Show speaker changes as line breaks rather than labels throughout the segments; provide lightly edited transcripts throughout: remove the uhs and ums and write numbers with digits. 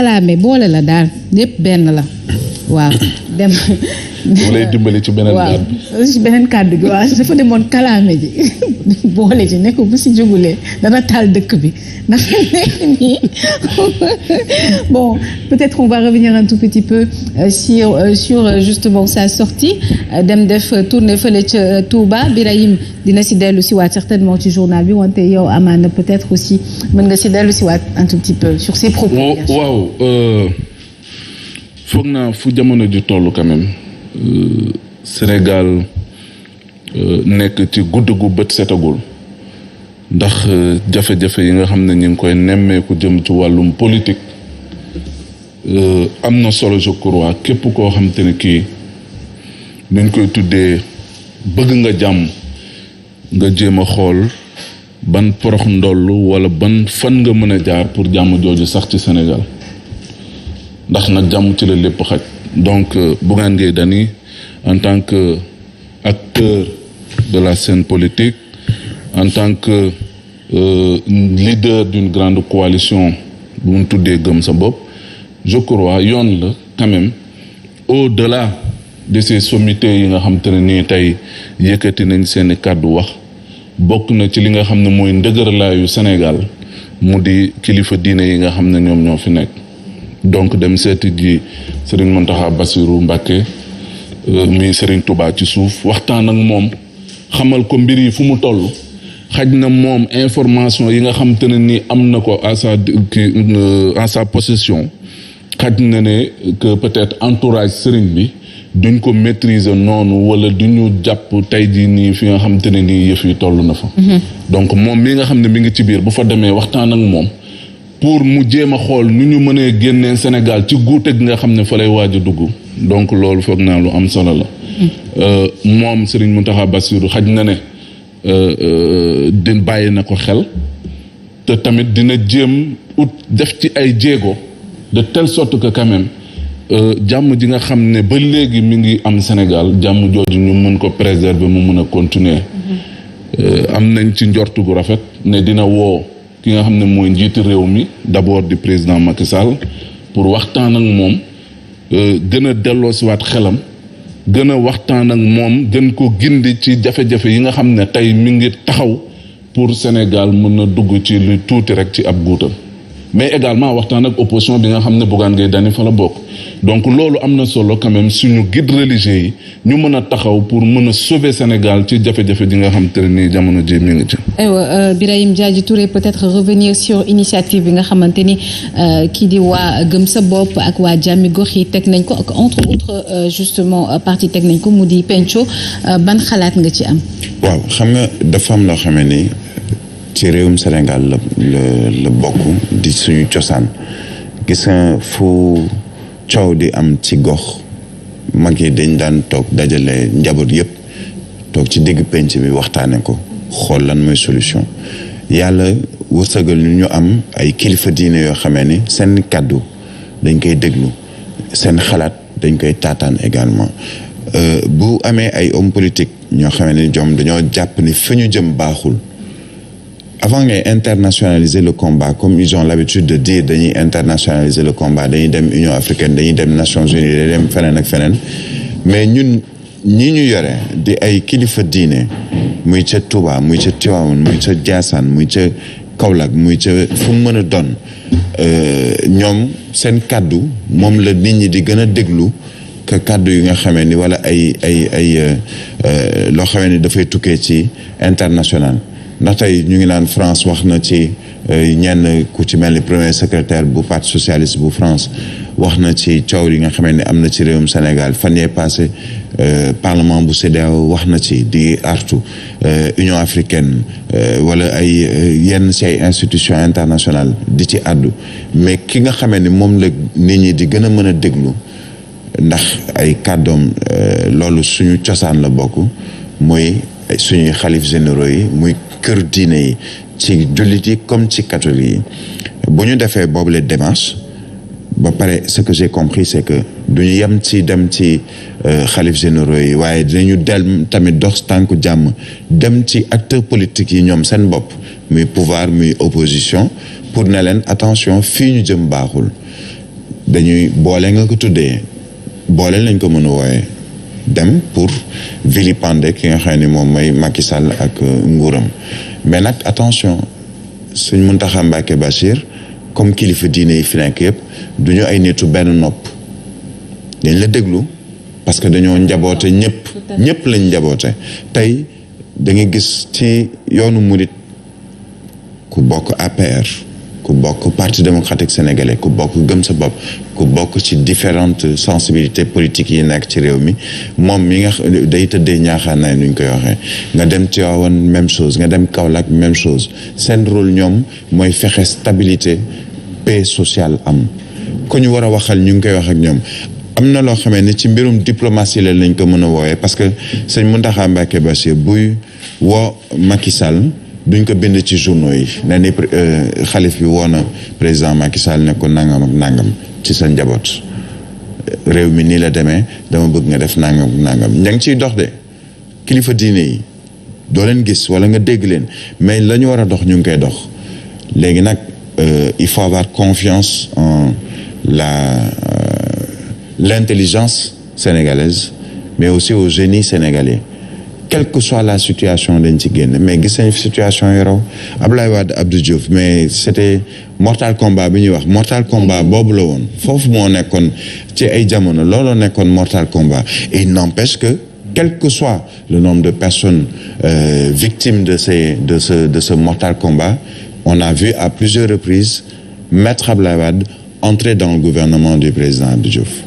kalaame boole la daal lépp benn la waaw dem.
mu lay dimbali ci beneen
waaw ci beneen kàddu gi waaw dafa demoon kalaame ji boole ji ne ko bu si jógulee dana taal dëkk bi ndax nii bon peut-être on va revenir un tout petit peu sur justement sa sortie dem def tournée fële ca Touba Birahim dina si dellu si waat certainement ci journal bi wante yow amaana peut-être aussi mën nga si dellu si waat un tout petit peu sur ses propos.
waaw foog naa fu jamono ji toll quand même. Sénégal nekk ci gudd gu bët setagul ndax jafe-jafe yi nga xam ne ñu ngi koy nemmeeku jëm ci wàllum politique am na solo je crois képp koo xam te ne kii nuñ koy tuddee bëgg nga jàmm nga jéem a xool ban porox ndoll wala ban fan nga mën a jaar pour jàmm jooju sax ci Sénégal ndax nag jàmm ci la lépp xaj. Donc Bougane Gueye Dany en tant que acteur de la scène politique en tant que leader d'une grande coalition bu mu tuddee gëm sa bopp je crois yoon la quand même au-delà de ces sommités yi nga xam te ne nii tey yëkkati nañ seeni kàddu wax bokk na ci li nga xam ne mooy ndëgërlaayu Sénégal mu di kilifa diine yi nga xam ne ñoom ñoo fi nekk. Donc dem seeti ji Serigne Mountakha Bassirou Mbacké mi Serigne Touba ci suuf waxtaan ak moom xamal ko mbir yi fu mu toll xaj na moom information yi nga xam te ne nii am na ko à sa possession xaj na ne que peut-être entourage Serigne bi duñ ko maîtriser noonu wala duñu jàpp tey jii nii fi nga xam te ne nii yëf yi toll na fa. Donc moom mi nga xam ne mi ngi ci biir bu fa demee waxtaan ak moom. pour mu jéem a xool nu ñu mënee génnee Sénégal ci guute gi nga xam ne fa lay waaj a dugg donc loolu foog naa lu am solo la. moom Serigne Mountakha Bassirou xaj na ne di bàyyi na ko xel te tamit dina jéem ut def ci ay jéego de telle sorte que quand même jàmm ji nga xam ne ba léegi mi ngi am Sénégal jàmm jooju ñu mën ko préserver mu mën a continuer. am nañ ci njortu gu rafet ne dina woo. ki nga xam ne mooy njiiti réew mi d'abord di président Macky Sall pour waxtaan ak moom gën a delloosiwaat xelam gën a waxtaan ak moom gën ko gindi ci jafe-jafe yi nga xam ne tey mi ngi taxaw pour Sénégal mën a dugg ci lu tuuti rek ci ab guutam mais également waxtaan ak opposition bi nga xam ne Bougane Gueye Dany fa la bokk donc loolu am na solo quand même suñu guide religieux yi ñu mën a taxaw pour mën a sauver Sénégal ci jafe-jafe ji nga xam te ne nii jamono ji mi ngi ci.
aywa Birahim Diadji Touré peut-être revenir sur initiative bi nga xamante ni kii di waa Gëm sa bopp ak waa Jàmmi Gox yi teg nañ ko ak entre autres justement parti teg nañ ko mu di penco ban xalaat nga ci am.
waaw xam nga dafa am loo xam ne ci réewum Sénégal la bokk di suñu cosaan gis nga fu coow di am ci gox mag yi dañ daan toog dajale njaboot yëpp toog ci digg penc bi waxtaane ko xool lan mooy solution yàlla wërsëgal ñu am ay kilifa diine yoo xamee ni seen kàddu dañ koy déglu seen xalaat dañ koy taataan également bu amee ay hommes politiques ñoo xamee ni ñoom dañoo jàpp ni fi ñu jëm baaxul avant ngay internationaliser le combat comme ils ont l'habitude de dire dañuy internationaliser le combat dañuy dem Union africaine dañuy dem Nations unies dañuy dem feneen ak feneen mais ñun ñi ñu yore di ay kilifa diine muy ca Touba muy ca Tivaouane muy ca Ndiassane muy ca Kaolack muy ca fu mu mën a doon ñoom seen kàddu moom la nit ñi di gën a déglu que kàddu yi nga xamee ni wala ay loo xamee ni dafay tukkee ci international ndax tey ñu ngi naan France wax na ci ñenn ku ci mel ni premier secrétaire bu parti socialiste bu France wax na ci coow yi nga xamee ne am na ci réewum Sénégal fan yee passé parlement bu CEDEAO wax na ci di artu Union africaine wala ay yenn ci ay institutions internationales di ci àddu mais ki nga xamee ni moom la nit ñi di gën a mën a déglu ndax ay kàddoom loolu suñu cosaan la bokk muy suñuy xalif généraux yi muy kër diine yi ci jullit yi comme ci catholique yi bu ñu defee boobu les démarches ba pare ce que j'ai compris c'est que duñu yem ci dem ci xalif généraux yi waaye dinañu del tamit dox tànku jàmm dem ci acteurs politiques yi ñoom seen bopp muy pouvoir muy opposition pour ne leen attention fii ñu jëm baaxul dañuy boole nga ko tuddee boole lañ ko mën a wooyee dem pour vilipender ki nga xam ne moom mooy Macky Sall ak nguuram mais nag attention Sëñ Mountakha Mbacké Bachir comme kilifa diine yi fi nekk yëpp du ñu ay nitu benn nopp dañ la déglu parce que dañoo njaboote ñëpp lañ njaboote tey da nga gis ci yoonu murit ku bokk APR ku bokk Parti démocratique sénégalais ku bokk Gëm sa bopp ku bokk ci différentes sensibilités politiques yi nekk ci réew mi moom mi nga day tëddee ñaaxaanaay nuñ koy waxee nga dem Tivaouane même chose nga dem Kaolack même chose seen rôle ñoom mooy fexe stabilité paix sociale am ku ñu war a waxal ñu ngi koy wax ak ñoom am na loo xamee ni ci mbirum diplomatie la lañ ko mën a woowee parce que sëñ Mountakha Mbacké Bachir buy woo Macky Sall duñ ko bind ci journaux yi ne ni xalif bi woo na président Macky Sall ne ko nangam ak nangam ci sa njaboot réew mi nii la demee dama bëgg nga def nangam ak nangam ña ngi ciy dox de kilifa diine yi doo leen gis wala nga dégg leen mais la ñu war a dox ñu ngi koy dox léegi nag il faut avoir confiance en l'intelligence sénégalaise mais aussi au génie sénégalais quelle que soit la situation dañ ci génn mais gis nañ situation yi raw Abdoulaye Wade Abdou Diouf mais c'était mortal combat bi ñuy wax mortal combat boobu la woon foofu moo nekkoon ci ay jamono looloo nekkoon mortal combat et il n'empêche que quel que soit le nombre de personnes victimes de ce mortal combat on a vu à plusieurs reprises Maître Abdoulaye Wade entrer dans le gouvernement du président Abdou Diouf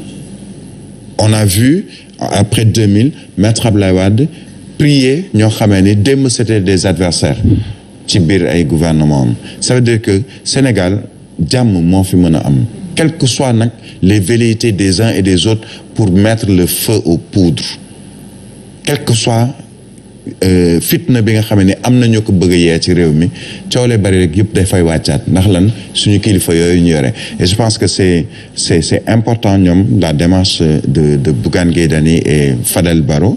on a vu après 2000 Maître Abdoulaye Wade prier ñoo xamee ni démb c'était des adversaires ci biir ay gouvernement am ça veut dire que Sénégal jàmm moo fi mën a am quelles que soient nag les velléités des uns et des autres pour mettre le feu aux poudres quel que soit fitna bi nga xam ne am nañu ko bëgg a yee ci réew mi coole bari rek yëpp dafay wàccaat ndax lan suñu kilifa yooyu ñu yore et je pense que c'est important ñoom la démarche de Bougane Gueye Dany et Fadel Barro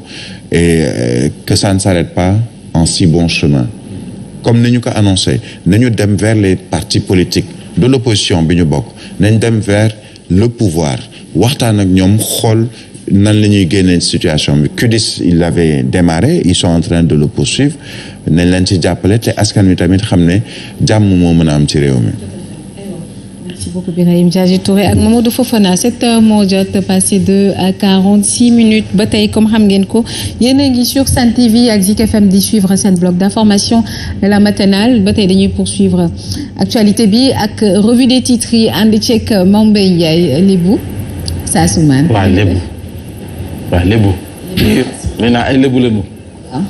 et que ça ne s'arrête pas en si bon chemin comme ni ñu ko annoncé nañu dem vers les partis politiques de l'opposition bi ñu bokk nañ dem vers le pouvoir waxtaan ak ñoom xool nan la ñuy génnee situation bi CUDIS il l'avait démarré ils sont en train de le poursuivre nañ leen ci jàppale te askan wi tamit xam ne jàmm moo mën a am ci réew mi.
Merci beaucoup Birahim Diadji Touré ak Mamadou Fofana 7h moo jot passé de 46 minutes ba tey comme xam ngeen ko yéen a ngi sur Sen TV ak Zik FM di suivre seen bloc d'information de la matinale ba tey dañuy poursuivre actualité bi ak revue des titres yi ànd ceeg Mame Mbaye Ndiaye Lébu Sassoumane.
waaw Lébu waaw Lébu. nee naa ay Lébu lañu.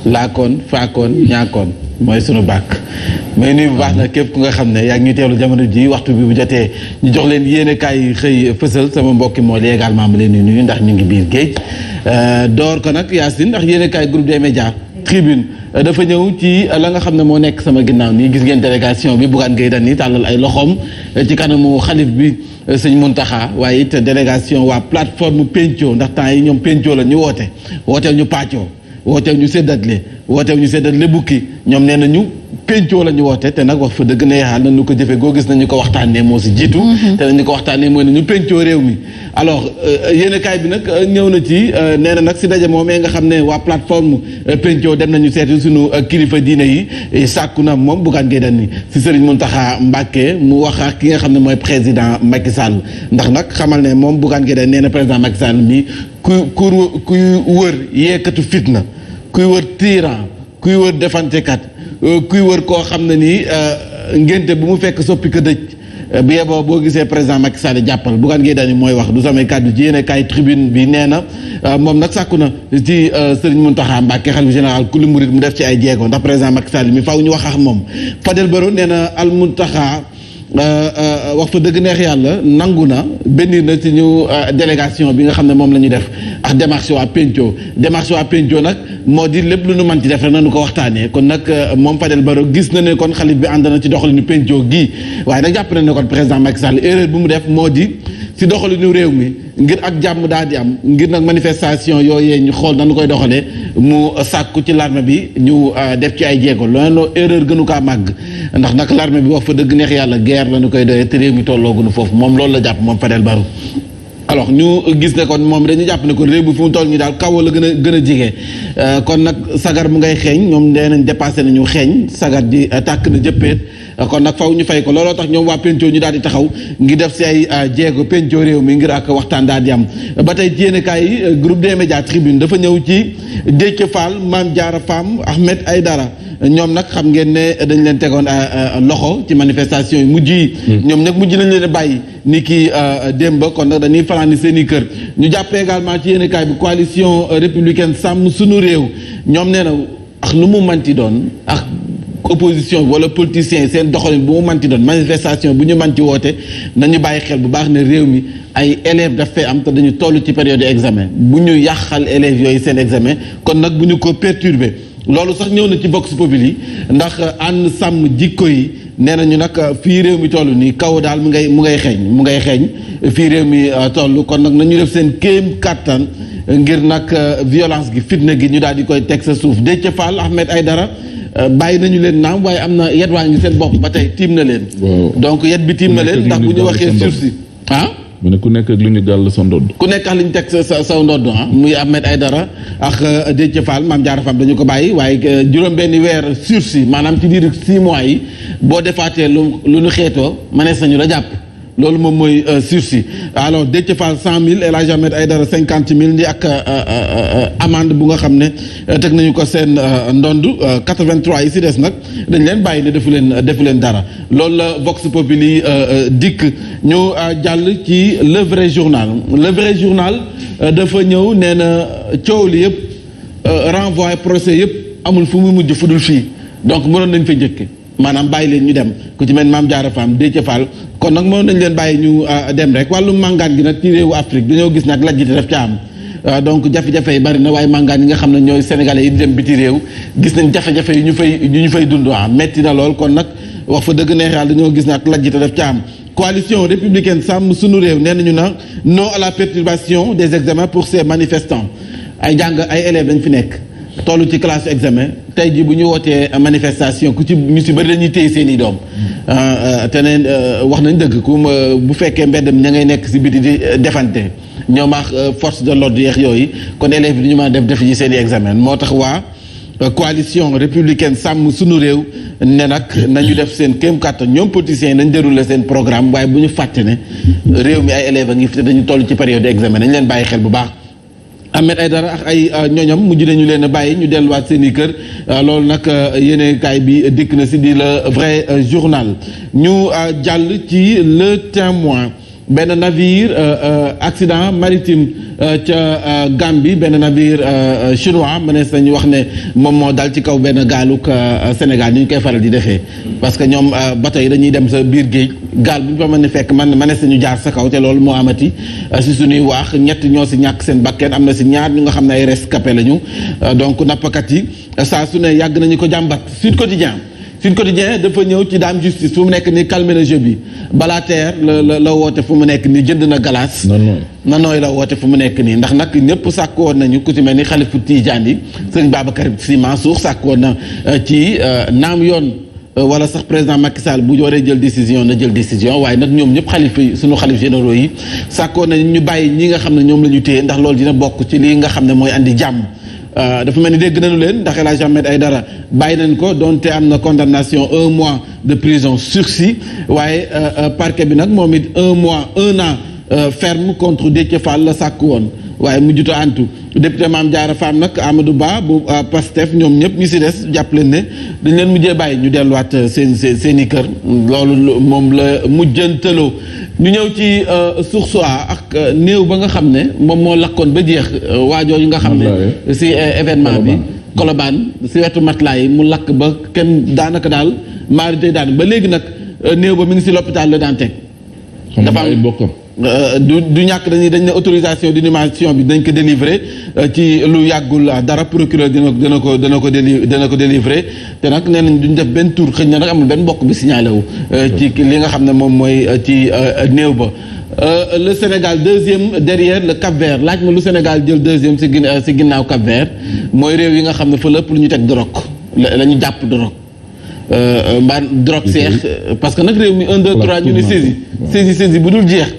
laakoon faakoon ñaakoon mooy sunu bàkk. mais nuyu bu baax na képp ku nga xam ne yaa ngi ñuy teewlu jamono ji waxtu bi bu jotee ñu jox leen yéene kaay xëy fësal sama mbokki moo li également ma leen di nuyu ndax ñu ngi biir géej door ko nag Yacine ndax yéene kaay groupe des médias tribune dafa ñëw ci la nga xam ne moo nekk sama ginnaaw nii gis ngeen délégation bi Bougane Gueye Dany tàllal ay loxoom ci kanamu xalif bi sëñ Mountakha waaye it délégation waa plateforme Penco ndax temps yi ñoom Penco la ñu wooteel ñu pàccoo wooteel ñu séddatle bukki ñoom nee nañu Penco la ñu woote te nag wax fa dëgg ne yaxaal nañu ko jëfe goo gis nañu ko waxtaanee moo si jiitu te nañu ko waxtaanee mooy nañu Penco réew mi alors yéen kaay bi nag ñëw na ci nee na nag si daje moomee nga xam ne waa plateforme Penco dem nañu seeti suñu kilifa diine yi sàkku na moom Bougane Gueye Dany si Serigne Mountakha Mbacké mu wax ak ki nga xam ne mooy président Macky Sall ndax nag xamal ne moom Bougane Gueye Dany nee na président Macky Sall mi kuy wër yeekatu fitna kuy wër tyran kuy wër defantekat kuy wër koo xam ne nii ngénte bu mu fekk soppi ko dëj bi yeboo boo gisee président Macky Sall jàppal Bougane Gueye Dany mooy wax du samay kàddu ci yéene kaay tribune bi nee na moom nag sàkku na ci Serigne Mountakha Mbacké xalifa général kulli murid mu def ci ay jéego ndax président Macky Sall mi faaw ñu wax ak moom Fadel Barro nee na al Mountakha wax fa dëgg neex yàlla nangu na benn na ci ñu délégation bi nga xam ne moom la ñu def ak démarche waa Penco nag moo di lépp lu nu mën ci def rek nañu ko waxtaanee kon nag moom Fadel Barro gis na ne kon xalif bi ànd na ci doxalinu Penco gii waaye nag jàpp na ne kon président Macky Sall erreur bu mu def moo di si doxalinu réew mi ngir ak jàmm daal di am ngir nag manifestation yooyee ñu xool nañu koy doxalee mu sàkku ci l'armée bi ñu def ci ay jéego loolu erreur gënu kaa màgg ndax nag l'armée bi wax fa dëgg neex yàlla guerre la ñu koy doyee te réew mi tollooguñu foofu moom loolu la jàpp moom Fadel Barro. alors ñu gis ne kon moom dañu jàpp ne kon réew bi fu mu toll nii daal kaw la gën a jige kon nag sagar mu ngay xeeñ ñoom nee nañ dépassé nañu xeeñ sagar di tàkk na jëppeet kon nag faw ñu fay ko looloo tax ñoom waa penco ñu daal di taxaw ngir def si ay jéego penco réew mi ngir ak waxtaan daal di am ba tey ci yéenekaay yi groupe des médias Tribune dafa ñëw ci Déthié Fall Mame Diarra Fam Ahmed Aïdara ñoom nag xam ngeen ne dañ leen tegoon loxo ci manifestation yi mujj yi ñoom nag mujj nañ leen a bàyyi ni ki démb kon nag dañuy fanaani seen i kër ñu jàppee également ci yéenekaay bi coalition républicaine sàmm sunu réew ñoom nee na ak lu mu manti doon ak opposition wala politiciens seen doxalin bu mu manti doon manifestation bu ñu manti woote nañu bàyyi xel bu baax ne réew mi ay élèves daf fay am te dañu toll ci période examen bu ñu yàqal élèves yooyu seen examen kon nag bu ñu ko perturber loolu sax ñëw na ci Vox Populi ndax ànd sàmm jikko yi nee nañu nag fii réew mi toll nii kaw daal mu ngay xeeñ fii réew mi toll kon nag nañu def seen kéem kàttan ngir nag violence gi fitna gi ñu daal di koy teg sa suuf Déthié Fall Ahmed Aïdara bàyyi nañu leen naam waaye am na yet waa ngi seen bopp ba tey tiim na leen donc yet bi tiim na leen ndax bu ñu waxee sursis
mu ne ku nekk ak li ñu gàll sa ndodd
ku nekk ak li ñu teg sa ndodd muy Ahmed Aïdara ak Déthié Fall Mame Diarra Fam dañu ko bàyyi waaye juróom-benni weer sursis maanaam ci diir 6 mois yi boo defaatee lu ñu xeetoo mënees nañu la jàpp loolu moom mooy sursis alors Déthié Fall 100 000 El Hadj Ahmed Aïdara 50 000 di ak amende bu nga xam ne teg nañu ko seen ndond 83 yi si des nag dañ leen bàyyi ne defu leen dara loolu la Vox Populi dikk ñu jàll ci le vrai journal dafa ñëw nee na coow li yëpp renvoi procès yëpp amul fu mu mujj fu dul fii donc mënoon nañ fa njëkke maanaam bàyyi leen ñu dem ku ci mel Mame Diarra Fam Déthié Fall kon nag mënoon nañ leen bàyyi ñu dem rek wàllu màngaan gi nag ci réewu Afrique dañoo gis nag lajjite daf ca am donc jafe-jafe yi bari na waaye màngaan yi nga xam ne ñooy sénégalais yi di dem biti réew gis nañ jafe-jafe yi ñu fay dund metti na lool kon nag wax fa dëgg neex yàlla dañoo gis nag lajjite daf ca am coalition républicaine sàmm sunu réew nee nañu na non à la perturbation des examens pour ces manifestants ay élèves dañ fi nekk tollu ci classe examen tey jii bu ñu wootee manifestation ku ci ñu si bëri dañuy téye seen i doom te neen wax nañ dëgg bu fekkee mbeddam ña ngay nekk si biti di defante ñoom ak force de l'ordre yeex yooyu kon élèves yi du ñu mën a def ji seen i examen moo tax waa coalition républicaine sàmm sunu réew ne nag nañu def seen kéem kàttan ñoom politiciens yi nañ déroulé seen programme waaye bu ñu fàtte ne réew mi ay élèves a ngi fi te dañu toll ci période examen nañ leen bàyyi xel bu baax Ahmed Aïdara ak ay ñoñam mujj nañu leen a bàyyi ñu delluwaat seen i kër loolu nag yéenekaay bi dikk na si di le vrai journal ñu jàll ci le témoin benn navire accident maritime ca Gambie benn navire chinois mënees nañu wax ne moom moo dal ci kaw benn gaaluk Sénégal ni ñu koy faral di defee parce que ñoom bateau yi dañuy dem sa biir géej gaal bu ñu fa mën a fekk mënees nañu jaar sa kaw te loolu moo amati si suñuy waax ñett ñoo si ñàkk seen bakkeen am na si ñaar ñu nga xam ne ay rescapé lañu donc nappkat yi saa su ne yàgg nañu ko jàmbat Sud Quotidien dafa ñëw ci Dame Justice fu mu nekk ni calmer le jeu bi Balater la woote fu mu nekk ni jënd na glace na nooy la woote fu mu nekk nii ndax nag ñëpp sàkk woon nañu ku ci mel ni Khalifa Tidiane yi Serigne Babacar Sy Mansour sàkk woon na ci naam yoon wala sax président Macky Sall bu waree jël décision na jël décision waaye nag ñoom ñëpp xalif yi suñu xalif généraux yi sàkkoon nañu ñu bàyyi ñi nga xam ne ñoom la ñu téye ndax loolu dina bokk ci lii nga xam ne mooy andi jàmm dafa mel ni dégg nañu leen ndax El Hadj Ahmed Aïdara bàyyi nañ ko donte am na condamnation 1 mois de prison sursis waaye parquet bi nag moom it 1 an ferme contre Déthié Fall la sàkk woon waaye mujjuta antu député Mame Diarra Fam nag Amadou Ba bu Pastef ñoom ñëpp ñu si des jàpp leen ne dañ leen mujjee bàyyi ñu delluwaat seen i kër loolu moom la mujjantaloo ñu ñëw ci Source A ak néew ba nga xam ne moom moo lakkoon ba jeex waajooju nga xam ne si événement bi Colobane si wetu matelas yi mu lakk ba kenn daanaka daal maari day daan ba léegi nag néew ba mi ngi si l'hôpital Le Dantec dafa am ay bokkam du ñàkk dañ ne autorisation d'inhumation bi dañ ko délivrer ci lu yàggul dara procureur dina ko délivrer te nag nee nañ duñ def benn tour xëy na nag amul benn mbokk bi signalé wu ci li nga xam ne moom mooy ci néew ba le Sénégal deuxième derrière le Cap-Vert laaj ma lu Sénégal jël deuxième si ginnaaw Cap-Vert mooy réew yi nga xam ne fa lépp lu ñu teg drogue la ñu jàpp drogue mbaa drogue seex parce que nag réew mi 1 2 3 ñu ne saisi bu dul jeex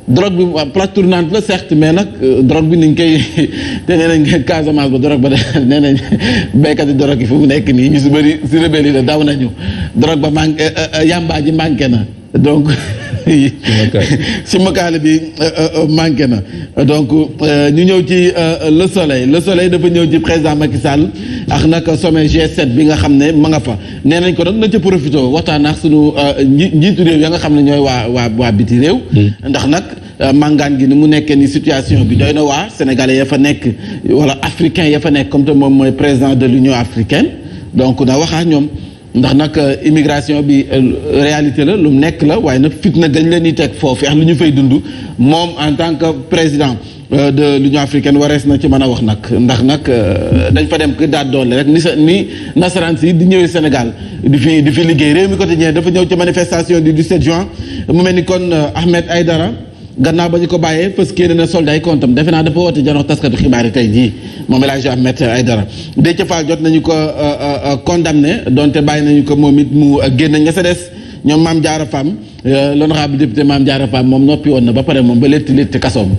drogue bi plaque tournante la certes mais nag drogue bi niñ koy te nee nañ Casamance ba drogue ba de nee nañ béykat yi drogue yi fu mu nekk nii ñu si bëri si rebelle yi la daw nañu drogue ba manqué yamba ji manqué na donc si makaale bi manqué na donc ñu ñëw ci le soleil dafa ñëw ci président Macky Sall ak nag sommet G7 bi nga xam ne ma nga fa nee nañ ko nag na ca profité waxtaan ak sunu njiitu réew ya nga xam ne ñooy waa biti réew ndax nag màngaan gi ni mu nekkee ni situation bi doy na waa sénégalais ya fa nekk wala africain ya fa nekk comme te moom mooy président de l'Union africaine donc na waxaa ñoom ndax nag immigration bi réalité la lu mu nekk la waaye nag fitna gañ leen di teg foofu ak lu ñu fay dund moom en tant que président de l'Union africaine warees na ci mën a wax nag ndax nag dañ fa dem ki daat doole rek ni nasaraan si di ñëwee Sénégal di fi liggéey réew mi quotidien dafa ñëw ci manifestation du 17 juin mu mel ni kon Ahmed Aïdara gannaaw ba ñu ko bàyyee parce que na soldat ay comptam defe naa dafa woote janox taskatu xibaar yi tey jii moom El Hadji Ahmed Aïdara Déthié Fall jot nañu ko condamné donte bàyyi nañu ko moom it mu génn nga sa des ñoom Mame Diarra Fam l'honorable député Mame Diarra Fam moom noppi woon na ba pare moom ba létti kasoom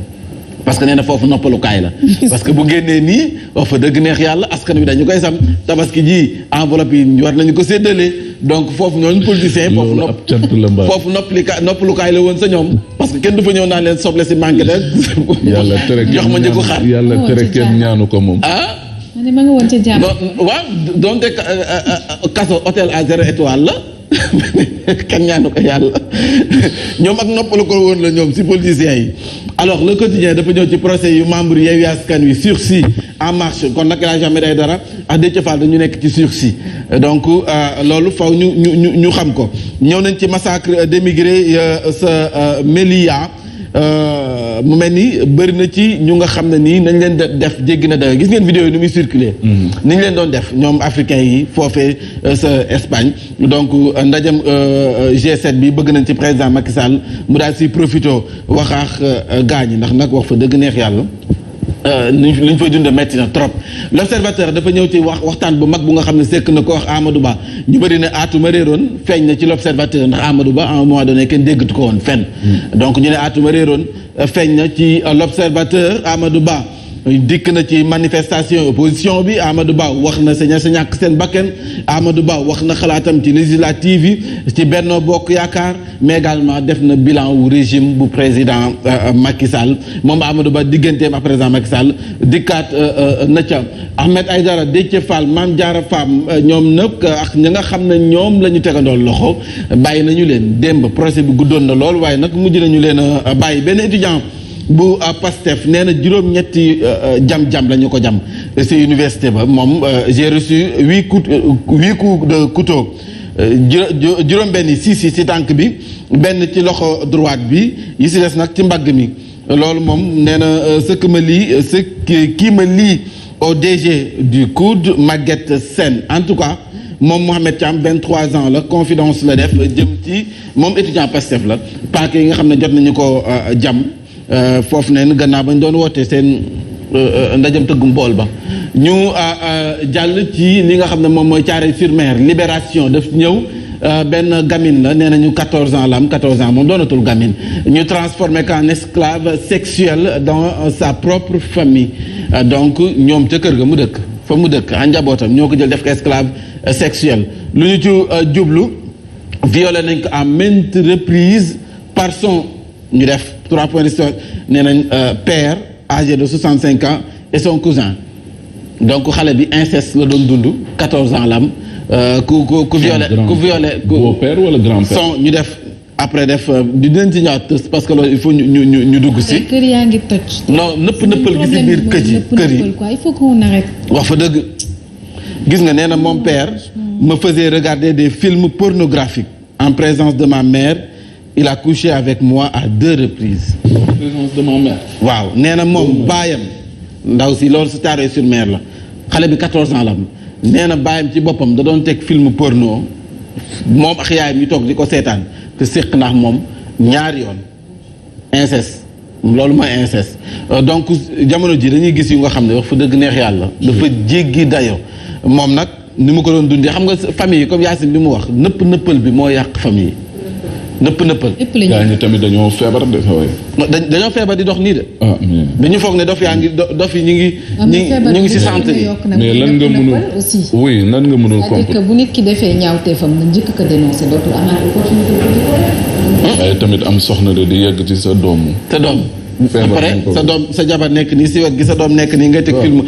parce que nee na foofu noppalukaay la parce que bu génnee nii wax fa dëgg neex yàlla askan wi dañu koy sam tabaski ji enveloppe yi war nañu ko séddale donc foofu ñooñu politiciens foofu noppalukaay la woon sa ñoom parce que kenn du fa ñëw naan leen soble si manqué rek jox ma njëgu xar
yàlla tere kenn ñaanu ko moom
ma nga woon ca jàmm
waaw donte kaso hôtel à 0 étoile la kenn ñaanu ko yàlla ñoom ak noppalu ko woon la ñoom si politiciens yi alors le quotidien dafa ñëw ci procès yu membre Yewwi Askan Wi sursis en marche kon nag El Hadji Ahmed Aïdara ak Déthié Fall dañu nekk ci sursis donc loolu faw ñu xam ko ñëw nañ ci massacre d'émigrés sa Melilla mu mel ni bëri na ci ñu nga xam ne nii nañ leen def jéggi na dayo gis ngeen vidéo yi ni muy circuler ni ñu leen doon def ñoom africains yi foofee sa Espagne donc ndajam G7 bi bëgg nañ ci président Macky Sall mu daal si profito waxaax gaañi ndax nag wax fa dëgg neex yàlla li ñu fay dund metti na trop l'observateur dafa ñëw ci waxtaan bu mag bu nga xam ne sekk na ko wax Amadou Ba ñu bëri ne aatuma réeroon feeñ na ci l'observateur ndax Amadou Ba à un moment donné kenn déggatu ko woon fenn donc ñu ne aatuma réeroon feeñ na ci l'observateur Amadou Ba dikk na ci manifestation opposition bi Amadou Ba wax na sa ñàkk seen bakken Amadou Ba wax na xalaatam ci législative yi ci Benno Bokk Yaakaar mais également def na bilan wu régime bu président Macky Sall moom Amadou Ba digganteem ak président Macky Sall dikkaat na ca Ahmed Aïdara Déthié Fall Mame Diarra Fam ñoom nag ak ñi nga xam ne ñoom la ñu tegandool loxo bàyyi nañu leen démb procès bi guddoon na lool waaye nag mujj nañu leen a bàyyi benn étudiant bu Pastef nee na juróom-ñetti jam-jam la ñu ko jam si université ba moom j'ai reçu 8 coups de couteau juróom-benn si tànk bi benn ci loxo droite bi yi si des nag ci mbagg mi loolu moom nee na ce qui me lie au DG du COUD Maguette Sène en tout cas moom Mohamed Thiam 23 ans la confidence la def jëm ci moom étudiant Pastef la paak yi nga xam ne jot nañu ko jam foofu neen gannaaw bañ doon woote seen ndajam tëggum bool ba ñu jàll ci li nga xam ne moom mooy Thiaroye-sur-Mer libération daf ñëw benn gamine la nee nañu 14 ans la am 14 ans moom doonatul gamine ñu transformé qu'en esclave sexuel dans sa propre famille donc ñoom ca kër ga mu dëkk fa mu dëkk a njabootam ñoo ko jël def ko esclave sexuel lu ñu ci jublu violé nañ ko à maintes reprises par son ñu def 3 points d'histoire nee nañ père âgé de 65 ans et son cousin donc xale bi inceste la doon dund 14 ans la am ku violé
beau-père wala grand-père
son ñu def après def dinañ ci ñëwaat parce que loolu il faut ñu dugg si.
kër yaa ngi toj.
non nëppal gi si biir kër yi
il faut qu'on arrête.
wax fa dëgg gis nga nee na mon père me faisait regarder des films pornographiques en présence de ma mère. Il a couché avec moi à 2 reprises.
présence de ma mère.
waaw nee na moom baayam ndaw si loolu sa Thiaroye-sur-Mer la xale bi 14 ans la am nee na baayam ci boppam da doon teg film porno moom ak yaayam ñu toog di ko seetaan te séq ndax moom ñaari yoon inceste loolu mooy inceste donc jamono ji dañuy gis yu nga xam ne wax fa dëgg neex yàlla dafa jéggi dayo moom nag ni mu ko doon dundee xam nga famille yi comme Yacine bi mu wax nëppal bi moo yàq famille yi nëppal.
gaa ñi tamit dañoo feebar de
dañoo feebar di dox nii de. dañu foog ne dof yi ñu ngi ci santé yi.
mais lan nga mënul oui lan nga mënul comprendre.
c'est-à-dire que bu nit ki defee ñaawteefam nga njëkk ko dénoncé dootul amaat opportunité.
waaye tamit am soxna de di yegg ci sa doom.
après sa doom sa jabar nekk nii si wet gi sa doom nekk nii ngay teg film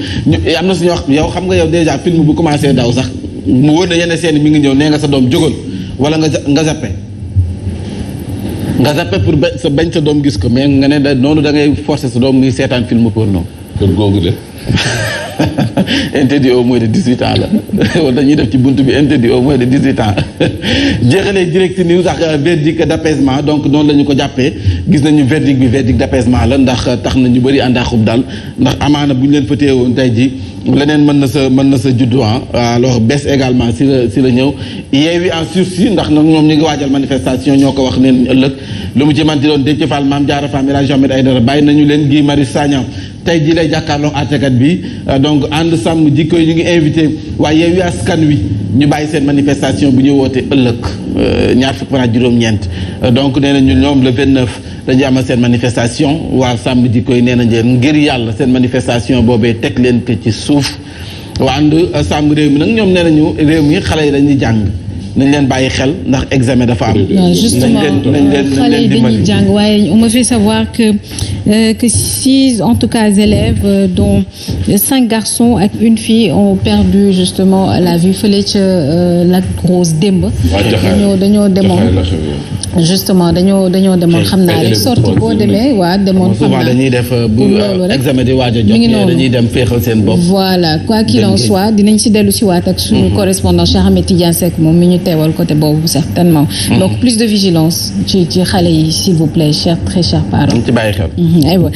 am na suñu wax yow xam nga yow déjà film bu commencé daw sax mu wër na yenn scène mi ngi ñëw nee nga sa doom jógal wala nga zappé pour bañ sa doom gis ko mais nga ne noonu da ngay forcer sa doom muy seetaan film porno.
kër googu de.
interdit au moins de 18 ans la wala dañuy def ci buntu bi interdit au moins de 18 ans jeexalee direct news ak verdict d'apaisement donc noonu la ñu ko jàppee gis nañu verdict d'apaisement la ndax tax na ñu bëri àndaaxub dal ndax amaana bu ñu leen fa téyewoon tey ji leneen mën na sa juddu alors bés également si la ñëw Yewwi en sursis ndax nag ñoom ñu ngi waajal manifestation ñoo ko wax neen ëllëg lu mu ci manti doon Déthié Fall Mame Diarra Fam El Hadji Ahmed Aïdara bàyyi nañu leen Guy Marius Sagna tey jii lay jàkkaarloo àttekat bi donc ànd sàmm jikko yi ñu ngi invité waaye Yewwi Askan Wi ñu bàyyi seen manifestation bu ñu wootee ëllëg ñaar fukk fan ak juróom-ñeent donc nee nañu ñoom le 29 dañuy amal seen manifestation waa sàmm jikko yi nee nañ leen ngir yàlla seen manifestation boobee teg leen ko ci suuf waa ànd sàmm réew mi nag ñoom nee nañu réew mi xale yi dañuy jàng nañ leen bàyyi xel ndax examen dafa am.
non justement xale yi dañuy jàng waaye on me fait savoir que 6 en tout cas élèves dont 5 garçons ak une fille ont perdu justement la vie fële ca Lac Rose démb. dañoo demoon justement dañoo demoon xam naa rek sorti boo demee waa demoon xam naa
dañuy def bu examen di waaj a jot dañuy dem féexal seen bopp.
voilà quoi qu'il en soit dinañ si dellu si waat ak suñu correspondant Cheikh Ahmed Tidiane Seck moom mi ñu teewal côté boobu certainement. donc plus de vigilance ci xale yi s'il vous plaît très chers parents.
ci bàyyi xel.
aywa.